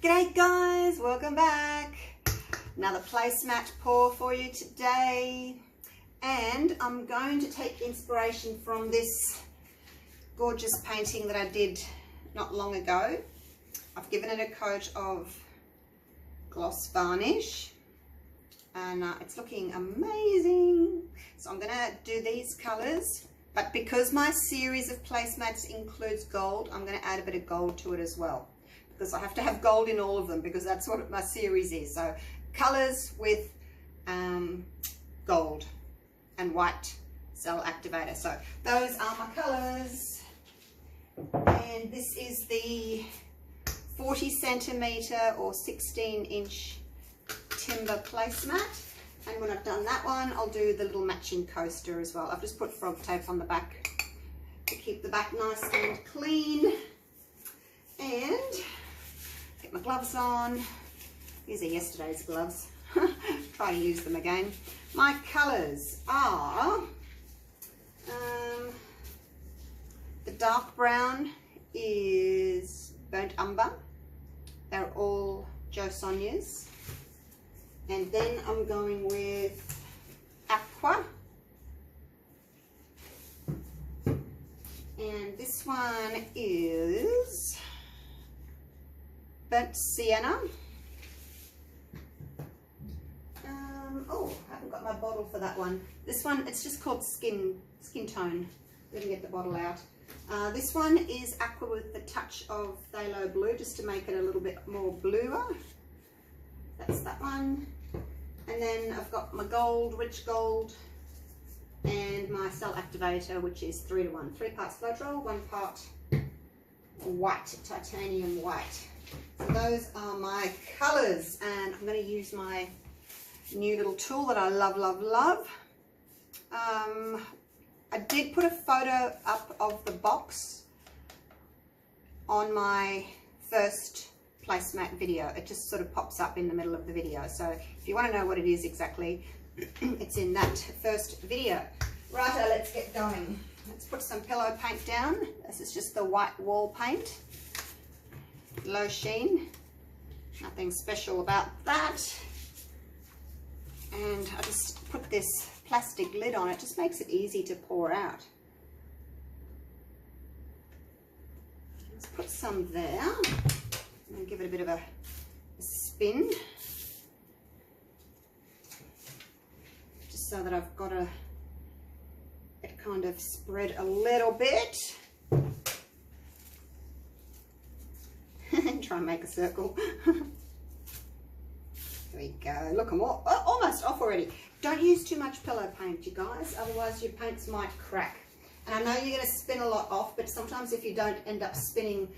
G'day guys, welcome back. Another placemat pour for you today. And I'm going to take inspiration from this gorgeous painting that I did not long ago. I've given it a coat of gloss varnish and it's looking amazing. So I'm going to do these colours, but because my series of placemats includes gold, I'm going to add a bit of gold to it as well, because I have to have gold in all of them because that's what my series is. So colours with gold and white cell activator. So those are my colours, and this is the 40 centimetre or 16-inch timber placemat. And when I've done that one, I'll do the little matching coaster as well. I've just put frog tape on the back to keep the back nice and clean. And get my gloves on. These are yesterday's gloves. Try to use them again. My colours are the dark brown is burnt umber. They're all Jo Sonjas. And then I'm going with Aqua. And this one is burnt sienna. Oh, I haven't got my bottle for that one. This one, it's just called skin tone. Didn't get the bottle out. This one is Aqua with the touch of phthalo blue, just to make it a little bit more bluer. That's that one. And then I've got my gold, rich gold, and my cell activator, which is 3 to 1. 3 parts Floetrol, 1 part white, titanium white. So those are my colours, and I'm going to use my new little tool that I love, love, love. I did put a photo up of the box on my first placemat video. It just sort of pops up in the middle of the video. So if you want to know what it is exactly, it's in that first video. Righto, let's get going. Let's put some pillow paint down. This is just the white wall paint. Low sheen. Nothing special about that. And I just put this plastic lid on. It just makes it easy to pour out. Let's put some there. And give it a bit of a spin. Just so that I've got it kind of spread a little bit. Try and make a circle. There we go. Look, I'm almost off already. Don't use too much pillow paint, you guys, otherwise your paints might crack. And I know you're going to spin a lot off, but sometimes if you don't end up spinning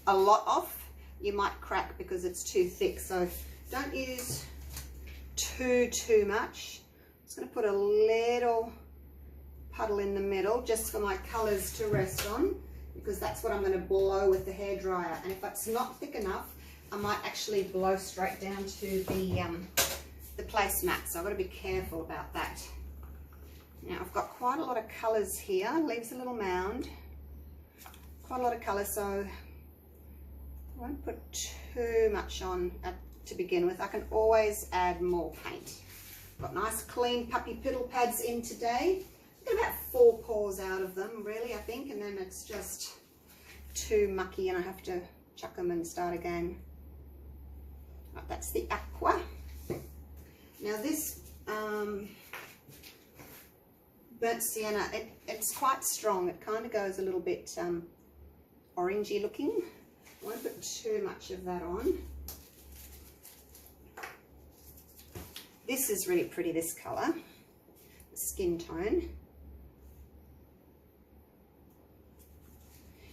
a lot off, you might crack because it's too thick. So don't use too much. I'm just going to put a little puddle in the middle just for my colours to rest on, because that's what I'm going to blow with the hairdryer. And if it's not thick enough, I might actually blow straight down to the placemat. So I've got to be careful about that. Now I've got quite a lot of colours here. Leaves a little mound. Quite a lot of colours, so I won't put too much on to begin with. I can always add more paint. Got nice clean puppy piddle pads in today. Get about 4 pours out of them, really, I think, and then it's just too mucky and I have to chuck them and start again. Right, that's the Aqua. Now this burnt sienna, it's quite strong. It kind of goes a little bit orangey looking. I won't put too much of that on. This is really pretty, this colour, the skin tone.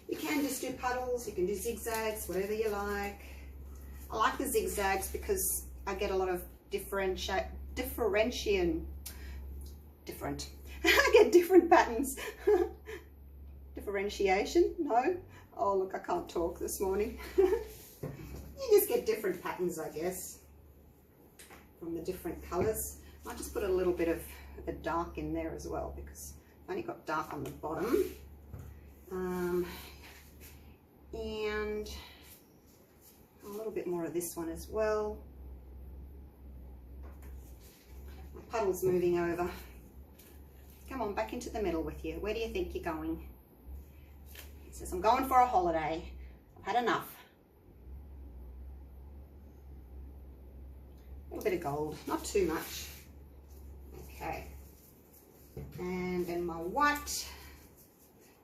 You can just do puddles, you can do zigzags, whatever you like. I like the zigzags because I get a lot of I get different patterns. Differentiation? No? Oh look, I can't talk this morning. You just get different patterns, I guess, from the different colours. I'll just put a little bit of the dark in there as well, because I've only got dark on the bottom. And little bit more of this one as well. My puddle's moving over. Come on, back into the middle with you. Where do you think you're going? He says, I'm going for a holiday. I've had enough. A little bit of gold, not too much. Okay. And then my white.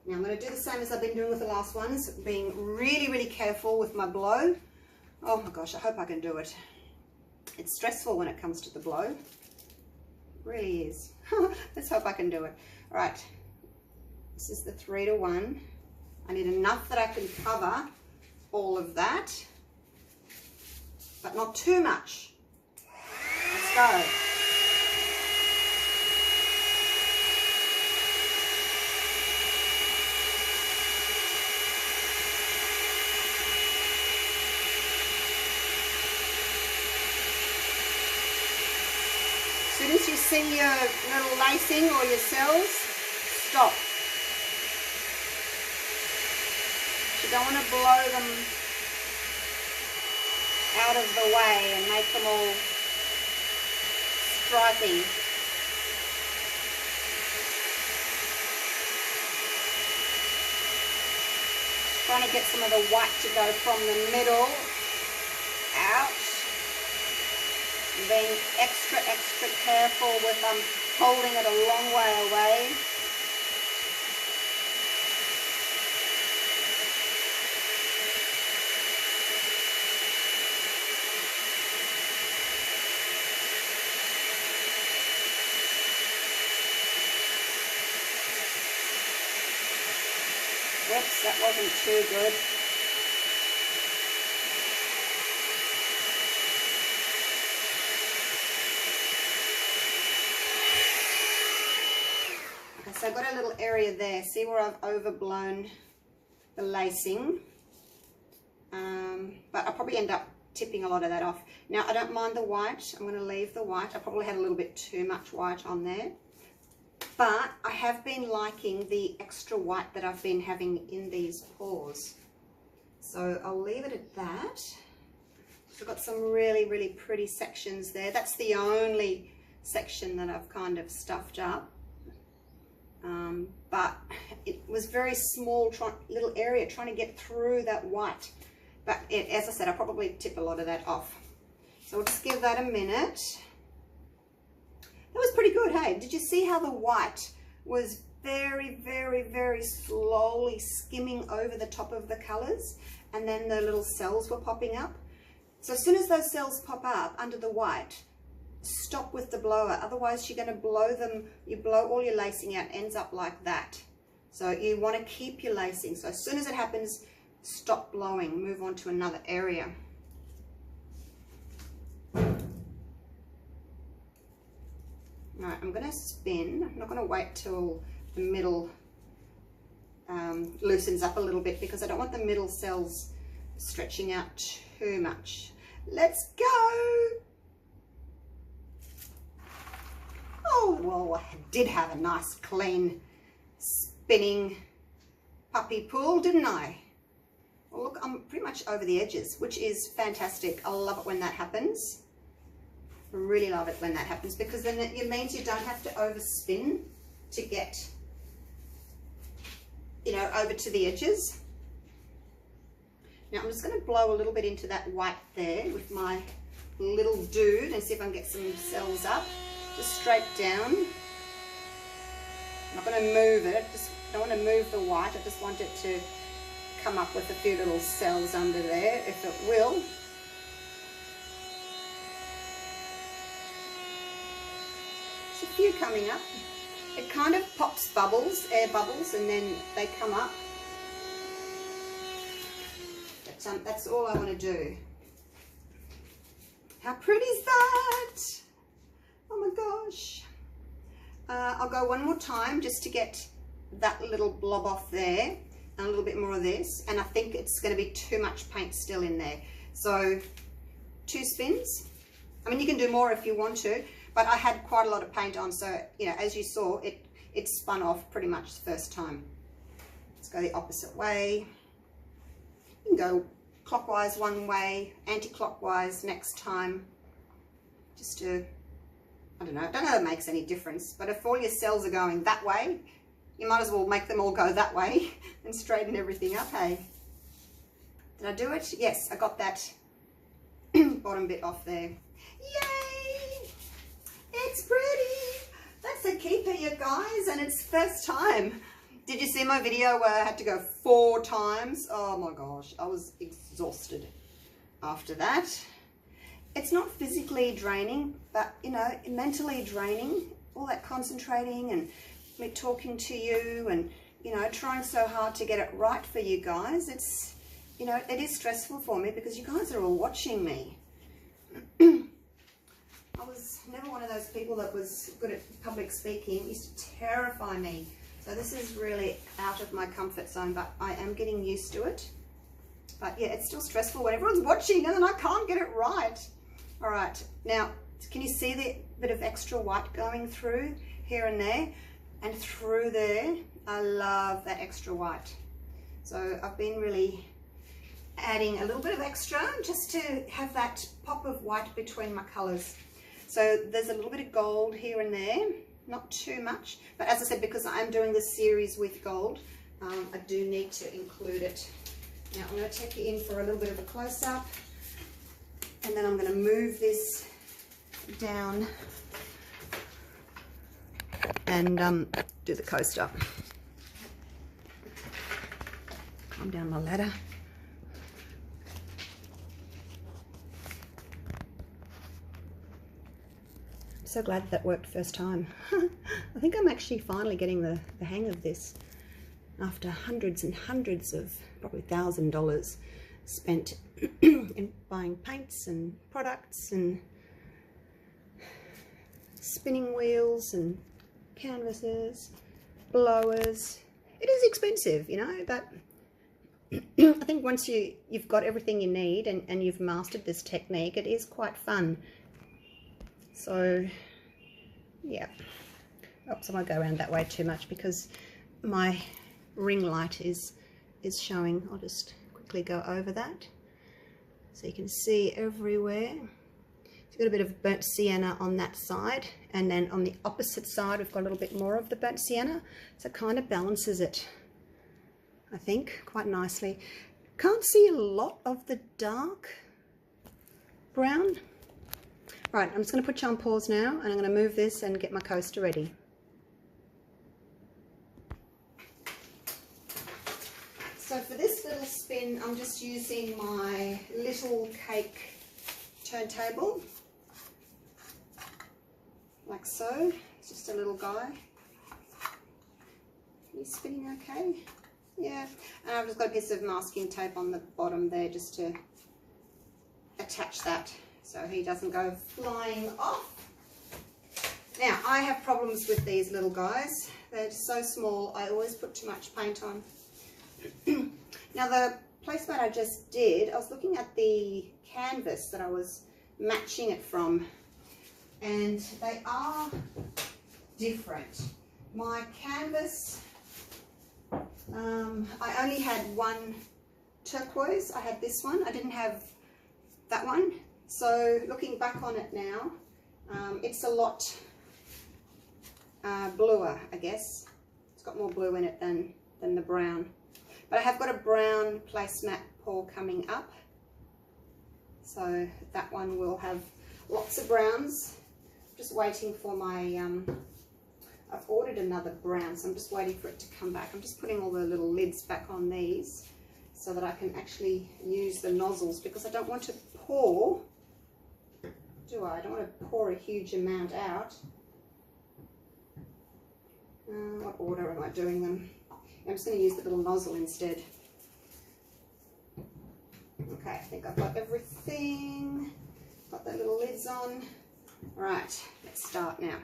Now I'm going to do the same as I've been doing with the last ones, being really, really careful with my blow. Oh my gosh, I hope I can do it. It's stressful when it comes to the blow. It really is. Let's hope I can do it. All right, this is the 3 to 1. I need enough that I can cover all of that, but not too much. Let's go. As soon as you see your little lacing or your cells, stop. You don't want to blow them out of the way and make them all stripy. Trying to get some of the white to go from the middle out. Being extra careful with holding it a long way away. Whoops, that wasn't too good. Okay, so I've got a little area there. See where I've overblown the lacing? But I'll probably end up tipping a lot of that off. Now, I don't mind the white. I'm going to leave the white. I probably had a little bit too much white on there. But I have been liking the extra white that I've been having in these pours. So I'll leave it at that. So I've got some really, really pretty sections there. That's the only section that I've kind of stuffed up. But it was very small little area trying to get through that white. But as I said, I'll probably tip a lot of that off. So we'll just give that a minute. That was pretty good, hey? Did you see how the white was very, very, very slowly skimming over the top of the colors, and then the little cells were popping up? So as soon as those cells pop up under the white, stop with the blower. Otherwise, you're going to blow them. You blow all your lacing out, ends up like that. So you want to keep your lacing. So as soon as it happens, stop blowing. Move on to another area. Right, I'm going to spin. I'm not going to wait till the middle loosens up a little bit because I don't want the middle cells stretching out too much. Let's go! Oh, well, I did have a nice clean spinning puppy pool, didn't I? Well, look, I'm pretty much over the edges, which is fantastic. I love it when that happens. I really love it when that happens because then it means you don't have to overspin to get, you know, over to the edges. Now I'm just going to blow a little bit into that white there with my little dude and see if I can get some cells up. Just straight down. I'm not going to move it. Just don't want to move the white. I just want it to come up with a few little cells under there, if it will. There's a few coming up. It kind of pops bubbles, air bubbles, and then they come up. But that's all I want to do. How pretty is that? Oh my gosh. I'll go one more time just to get that little blob off there and a little bit more of this, and I think it's going to be too much paint still in there. So 2 spins. I mean, you can do more if you want to, but I had quite a lot of paint on, so you know, as you saw, it spun off pretty much the first time. Let's go the opposite way. You can go clockwise one way, anti-clockwise next time, just to, I don't know if that makes any difference, but if all your cells are going that way, you might as well make them all go that way and straighten everything up, hey? Did I do it? Yes, I got that bottom bit off there. Yay! It's pretty! That's a keeper, you guys, and it's first time. Did you see my video where I had to go 4 times? Oh my gosh, I was exhausted after that. It's not physically draining, but, you know, mentally draining. All that concentrating and me talking to you and, you know, trying so hard to get it right for you guys. It's, you know, it is stressful for me because you guys are all watching me. I was never one of those people that was good at public speaking. It used to terrify me. So this is really out of my comfort zone, but I am getting used to it. But yeah, it's still stressful when everyone's watching and then I can't get it right. All right, now, can you see the bit of extra white going through here and there and through there? I love that extra white. So I've been really adding a little bit of extra just to have that pop of white between my colors. So there's a little bit of gold here and there, not too much, but as I said, because I am doing this series with gold, I do need to include it. Now I'm going to take you in for a little bit of a close-up, and then I'm going to move this down and do the coaster. Come down my ladder. So glad that worked first time. I think I'm actually finally getting the hang of this after hundreds and hundreds of, probably $1,000 spent in buying paints and products and spinning wheels and canvases, blowers. It is expensive, you know, but I think once you've got everything you need and you've mastered this technique, it is quite fun. So, yeah. Oops, I won't go around that way too much because my ring light is showing. I'll just quickly go over that so you can see everywhere. It's got a bit of burnt sienna on that side, and then on the opposite side we've got a little bit more of the burnt sienna, so it kind of balances it, I think, quite nicely. Can't see a lot of the dark brown. Right, I'm just going to put you on pause now, and I'm going to move this and get my coaster ready. So for this little spin, I'm just using my little cake turntable, like so. It's just a little guy. Are you spinning okay? Yeah. And I've just got a piece of masking tape on the bottom there just to attach that, so he doesn't go flying off. Now, I have problems with these little guys. They're so small, I always put too much paint on. Now, the placemat I just did, I was looking at the canvas that I was matching it from, and they are different. My canvas, I only had one turquoise. I had this one. I didn't have that one. So looking back on it now, it's a lot bluer, I guess. It's got more blue in it than the brown. But I have got a brown placemat pour coming up. So that one will have lots of browns. Just waiting for my, I've ordered another brown, so I'm just waiting for it to come back. I'm just putting all the little lids back on these so that I can actually use the nozzles, because I don't want to pour, do I? I don't want to pour a huge amount out. What order am I doing them? I'm just going to use the little nozzle instead. Okay, I think I've got everything. Got the little lids on. All right, let's start now.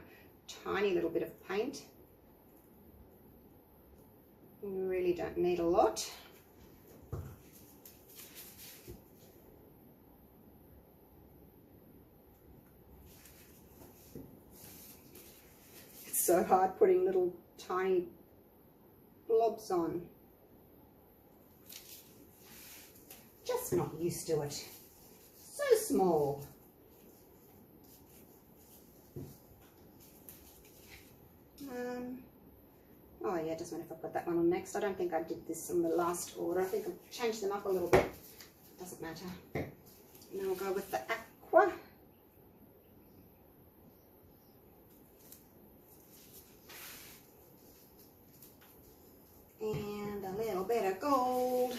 Tiny little bit of paint. You really don't need a lot. It's so hard putting little tiny blobs on. Just just not used to it. So small. Oh yeah, it doesn't matter if I put that one on next. I don't think I did this on the last order. I think I've changed them up a little bit. Doesn't matter. And then we'll go with the Aqua. And a little bit of gold.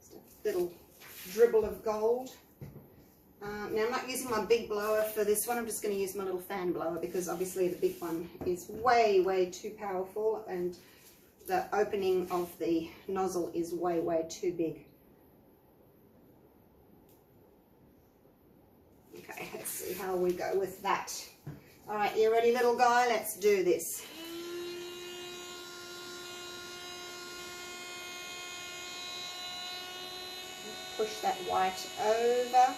Just a little dribble of gold. Now I'm not using my big blower for this one, I'm just going to use my little fan blower because obviously the big one is way, way too powerful and the opening of the nozzle is way, way too big. Okay, let's see how we go with that. Alright, you ready little guy? Let's do this. Push that white over.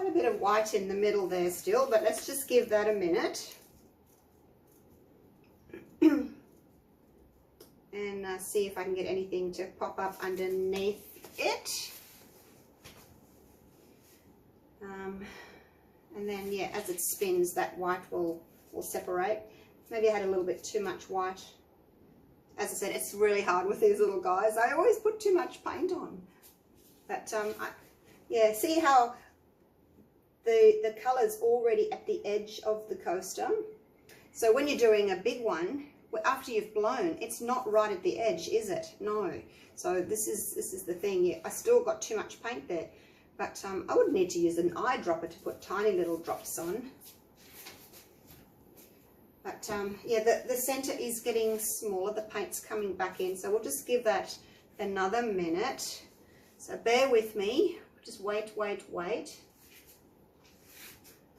A bit of white in the middle there still, but let's just give that a minute and see if I can get anything to pop up underneath it. And then yeah, as it spins, that white will separate. Maybe I had a little bit too much white. As I said, it's really hard with these little guys. I always put too much paint on, but yeah, see how the colour's already at the edge of the coaster. So when you're doing a big one, after you've blown, it's not right at the edge, is it? No. So this is the thing. Yeah, I still got too much paint there, but I would need to use an eyedropper to put tiny little drops on. But yeah, the centre is getting smaller. The paint's coming back in, so we'll just give that another minute. So bear with me. Just wait.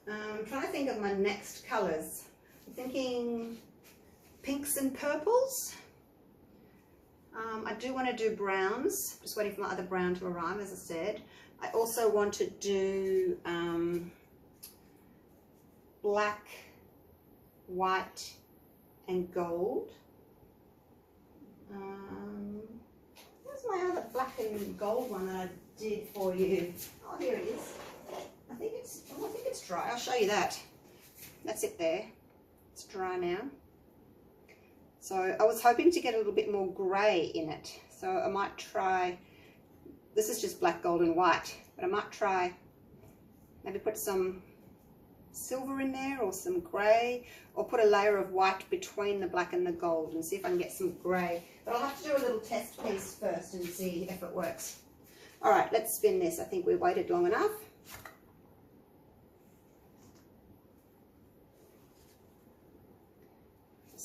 I'm trying to think of my next colours. I'm thinking pinks and purples. I do want to do browns. Just waiting for my other brown to arrive, as I said. I also want to do black, white and gold. Where's my other black and gold one that I did for you? Oh, here it is. I think it's dry. I'll show you that. That's it there. It's dry now. So I was hoping to get a little bit more grey in it. So I might try, this is just black, gold and white, but I might try maybe put some silver in there or some grey, or put a layer of white between the black and the gold and see if I can get some grey. But I'll have to do a little test piece first and see if it works. All right, let's spin this. I think we waited long enough.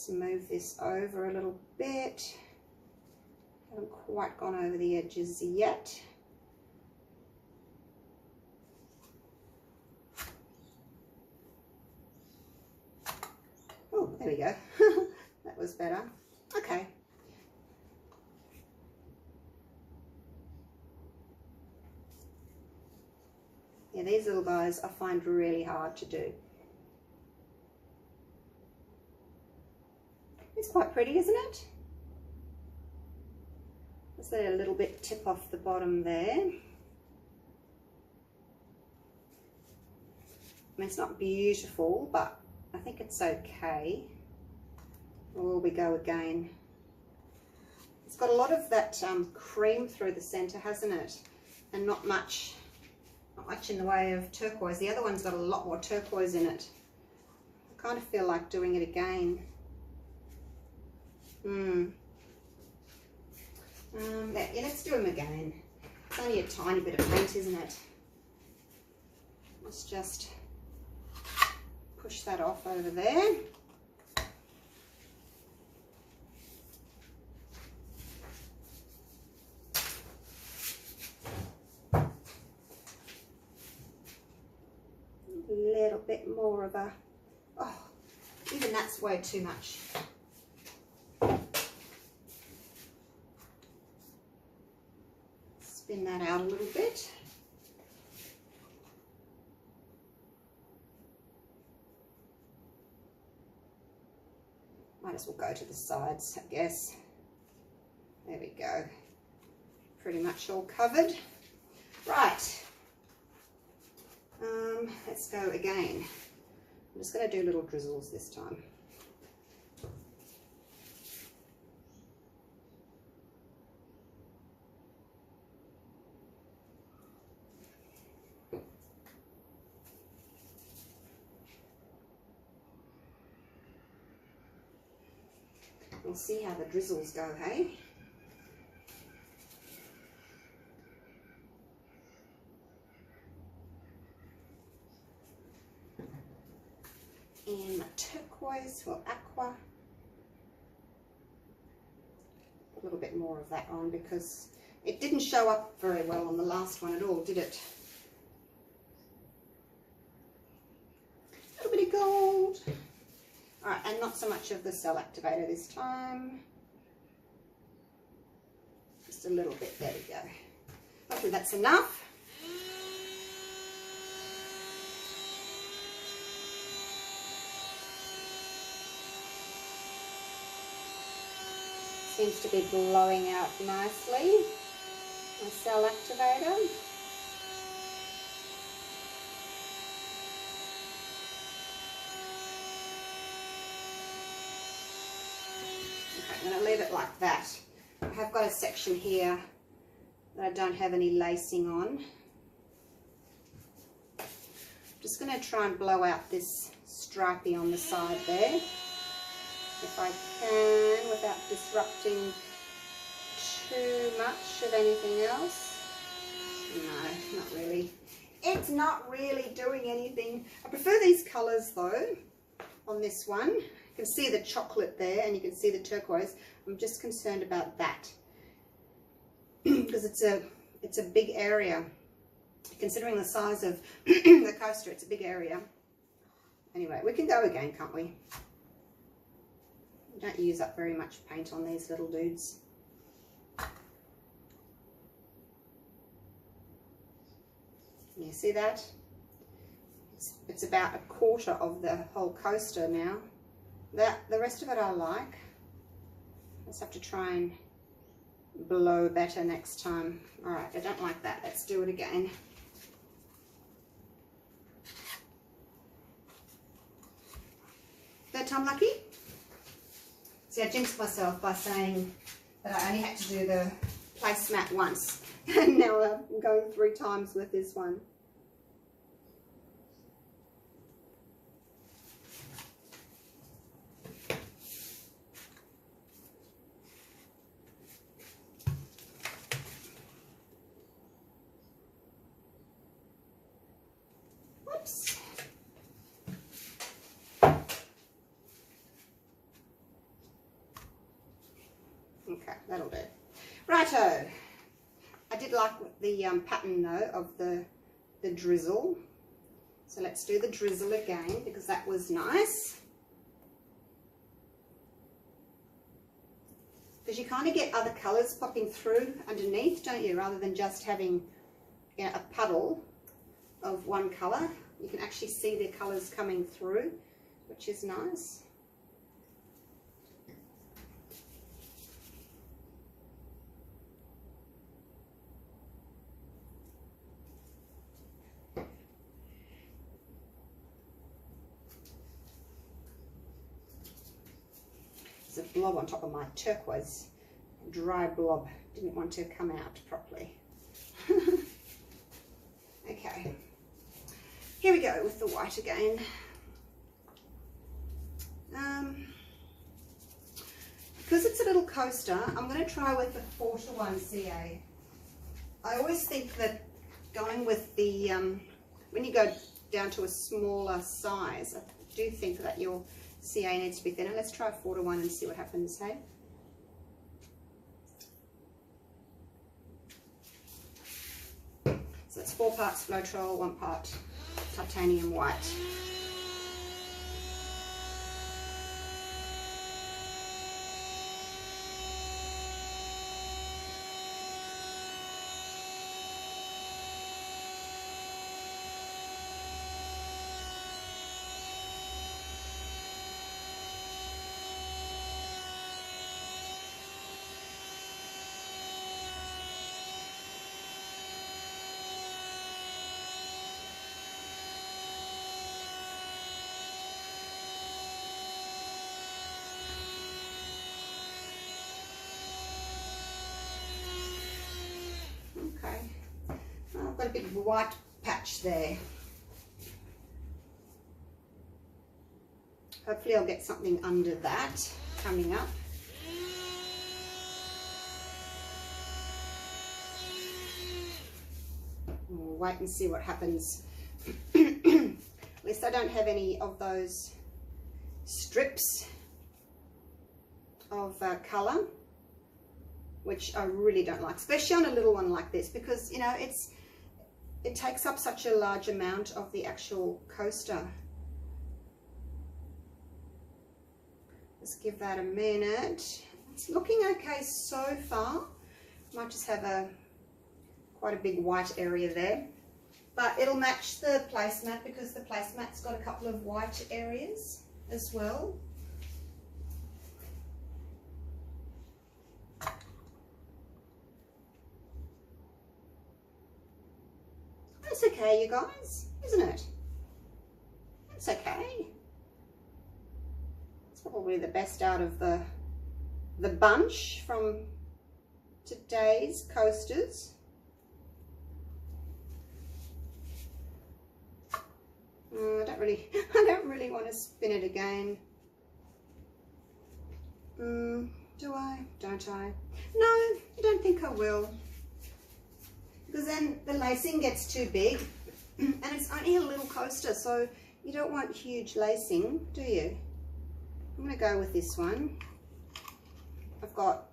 Move this over a little bit. Haven't quite gone over the edges yet. Oh, there we go. That was better. Okay. Yeah, these little guys I find really hard to do. It's quite pretty, isn't it? Just let a little bit tip off the bottom there. I mean, it's not beautiful, but I think it's okay. Or will we go again? It's got a lot of that cream through the centre, hasn't it? And not much in the way of turquoise. The other one's got a lot more turquoise in it. I kind of feel like doing it again. Yeah, let's do them again. It's only a tiny bit of paint, isn't it? Let's just push push that off over there. A little bit more of a, oh, even that's way too much. Spin that out a little bit. Might as well go to the sides, I guess. There we go. Pretty much all covered. Right. Let's go again. I'm just going to do little drizzles this time. We'll see how the drizzles go, hey? And my turquoise, well, Aqua. A little bit more of that on because it didn't show up very well on the last one at all, did it? A little bit of gold. All right, and not so much of the cell activator this time. Just a little bit, there we go. Hopefully that's enough. Seems to be blowing out nicely. My cell activator. Okay, I'm going to leave it like that. I have got a section here that I don't have any lacing on. I'm just going to try and blow out this stripey on the side there, if I can, without disrupting too much of anything else. No, not really. It's not really doing anything. I prefer these colours though on this one. You can see the chocolate there and you can see the turquoise. I'm just concerned about that because it's a big area. Considering the size of the coaster, it's a big area. Anyway, we can go again, can't we? Don't use up very much paint on these little dudes. You see that? It's about a quarter of the whole coaster now. The rest of it I like. Let's have to try and blow better next time. All right, I don't like that. Let's do it again. Third time lucky? See, I jinxed myself by saying that I only had to do the placemat once. And now I'm going 3 times with this one. Whoops. Okay, that'll do. Righto. I did like the pattern though of the drizzle. So let's do the drizzle again because that was nice. Because you kind of get other colours popping through underneath, don't you? Rather than just having, you know, a puddle of one colour. You can actually see the colours coming through, which is nice. There's a blob on top of my turquoise, dry blob. Didn't want to come out properly. Okay, here we go with the white again. Because it's a little coaster, I'm going to try with the 4:1 CA. I always think that going with the, when you go down to a smaller size, do think that your CA needs to be thinner. Let's try 4:1 and see what happens, hey? So it's 4 parts Floetrol, 1 part titanium white. Okay, I've got a big white patch there. Hopefully I'll get something under that coming up. We'll wait and see what happens. At least I don't have any of those strips of colour, which I really don't like, especially on a little one like this, because, you know, it takes up such a large amount of the actual coaster. Let's give that a minute. It's looking okay so far. Might just have quite a big white area there, but it'll match the placemat because the placemat's got a couple of white areas as well. That's okay, you guys, isn't it? It's okay. It's probably the best out of the bunch from today's coasters. I don't really want to spin it again. Do I? Don't I? No, I don't think I will. Because then the lacing gets too big, and it's only a little coaster, so you don't want huge lacing, do you? I'm going to go with this one. I've got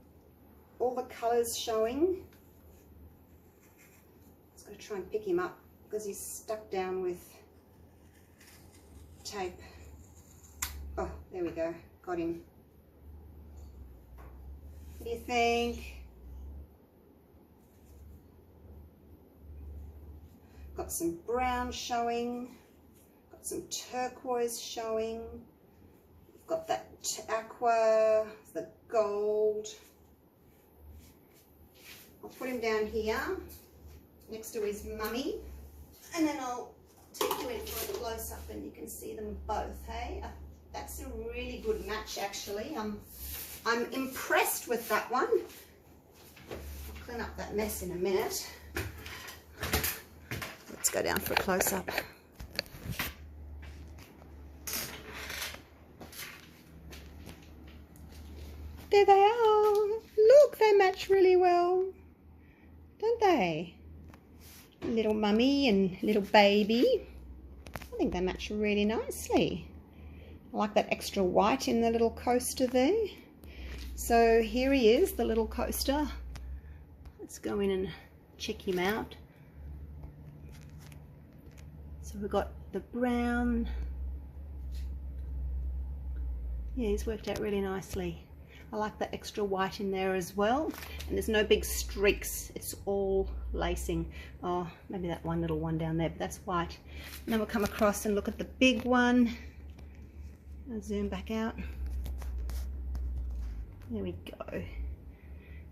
all the colours showing. Just got to try and pick him up because he's stuck down with tape. Oh, there we go. Got him. What do you think? Got some brown showing, got some turquoise showing, got that aqua, the gold. I'll put him down here next to his mummy, and then I'll take you in for a close-up and you can see them both, hey? That's a really good match, actually. I'm impressed with that one. I'll clean up that mess in a minute. Let's go down for a close-up. There they are. Look, they match really well, don't they? Little mummy and little baby. I think they match really nicely. I like that extra white in the little coaster there. So here he is, the little coaster. Let's go in and check him out. So we've got the brown. Yeah, he's worked out really nicely. I like that extra white in there as well. And there's no big streaks. It's all lacing. Oh, maybe that one little one down there, but that's white. And then we'll come across and look at the big one. I'll zoom back out. There we go.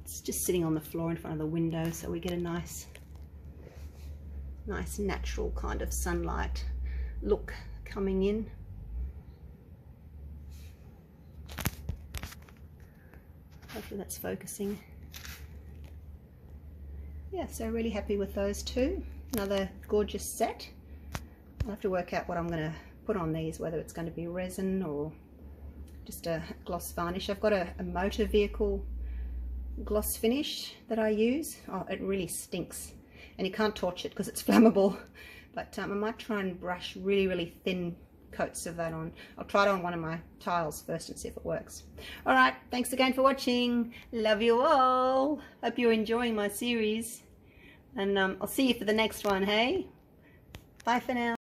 It's just sitting on the floor in front of the window, so we get a nice natural kind of sunlight look coming in. Hopefully that's focusing. Yeah, so really happy with those two. Another gorgeous set. I'll have to work out what I'm going to put on these, whether it's going to be resin or just a gloss varnish. I've got a motor vehicle gloss finish that I use. Oh, it really stinks. And you can't torch it because it's flammable, but I might try and brush really thin coats of that on. I'll try it on one of my tiles first and see if it works. All right, thanks again for watching. Love you all. Hope you're enjoying my series. And I'll see you for the next one, hey? Bye for now.